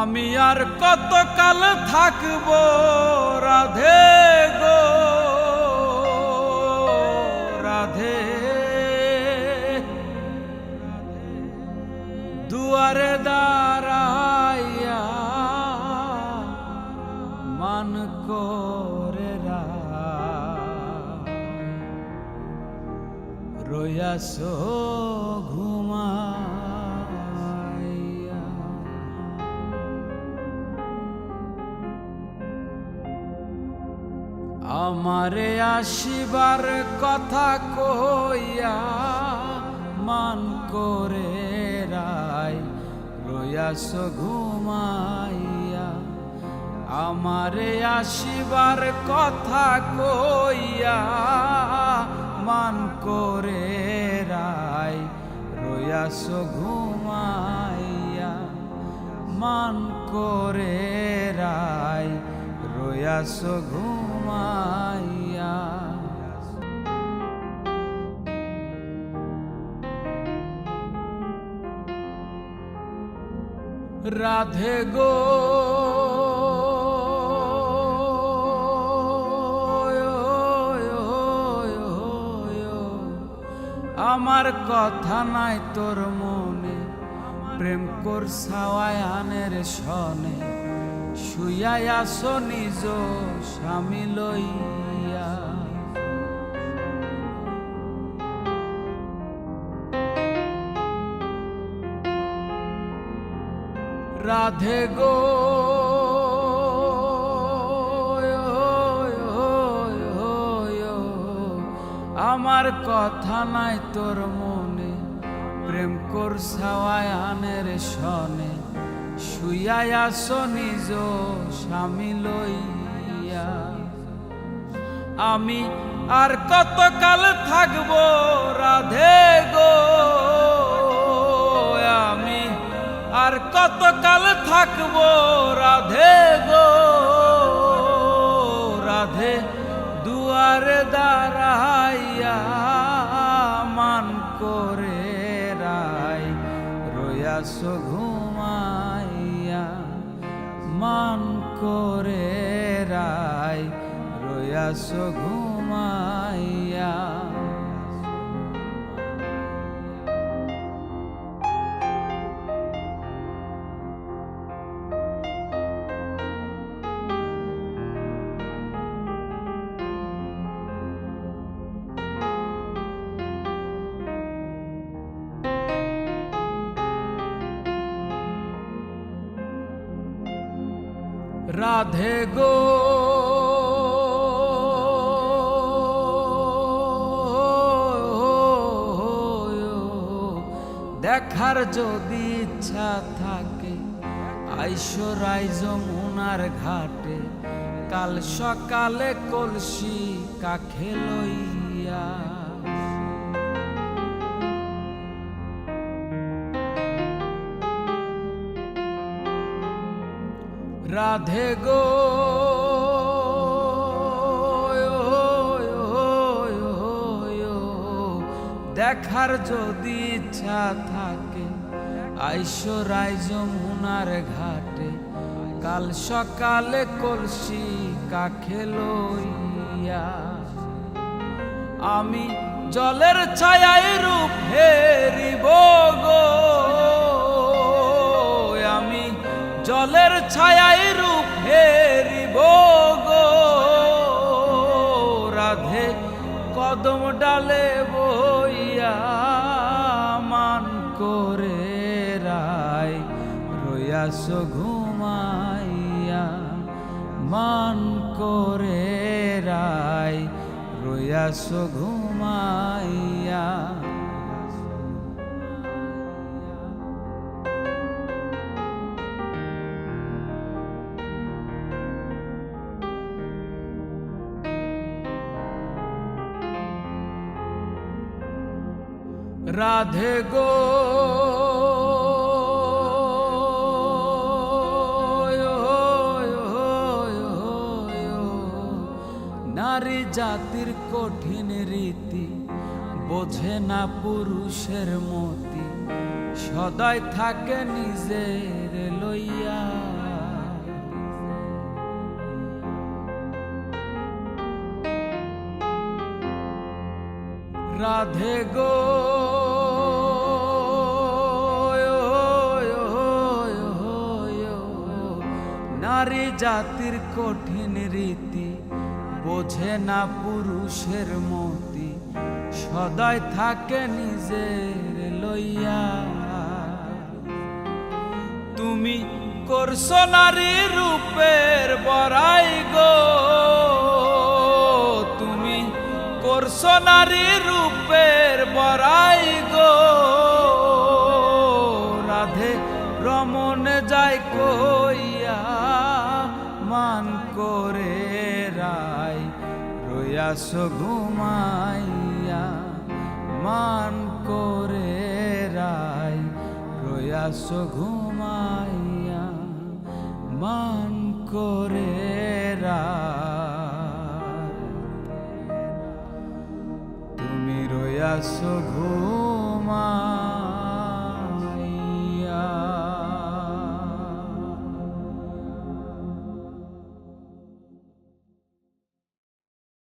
আমি আর কতকাল থাকবো রাধে গো রাধে, দুয়ারে দাঁড়াইয়া মান করে রইয়াছো ঘুমাইয়া। আমারে আসিবার কথা কইয়া মান করে রইয়াছো ঘুমাইয়া। আমারে আসিবার কথা কইয়া মান করে রইয়াছো ঘুমাইয়া। মান করে রইয়াছো ঘুমাইয়া। রাধে গো আমার কথা নাই তোর মনে, প্রেম করছাওয়ায় আনের সনে, শুইয়াই আসো নিজ স্বামী লইয়া। রাধে গো আমার কথা নাই তোর মনে, প্রেম করছাওয়ায় আনের সনে, শুইয়াই আসো নিজ স্বামী লইয়া। আমি আর কতকাল থাকবো রাধে গো, আমি আর কতকাল থাকবো রাধে গো রাধে, দুয়ারে দাঁড়াইয়া মান করে রইয়াছো ঘুমাইয়া। মান করে রইয়াছো ঘুমাইয়া। রাধে গো দেখার যদি ইচ্ছা থাকে আইসো রাইজ যমুনার ঘাটে, কাল সকালে কলসি কাখে লইয়া। রাধে গো দেখার যদি ইচ্ছা থাকে আইসো রাইজ যমুনার ঘাটে, কাল সকালে কলসি কাখে লইয়া। আমি জলের ছায়ায় রূপ হেরিব গো, আমি জলের ছায়ায় রূপ হেরিব গো রাধে, কদম ডালে বইয়া মান করে রইয়াছো ঘুমাইয়া। মান করে রইয়াছো ঘুমাইয়া। রাধে গো নারী জাতির কঠিন রীতি, বোঝে না পুরুষের মতি, সদাই থাকে নিজের লইয়া। রাধে গো নারী জাতির কঠিন রীতি বোঝে না পুরুষের মতি, সদাই থাকে নিজের লইয়া। তুমি করছো নারী রূপের বড়াই গো, তুমি করছো নারী রূপের বড়াই গো। রাধে রমন যায় কইয়া মান করে রায়, রয়াস ঘুমাইয়া মান করে রায়, রয়াস ঘুমাইয়া মান করে রায়। তুমি রয়াস ঘুমাইয়া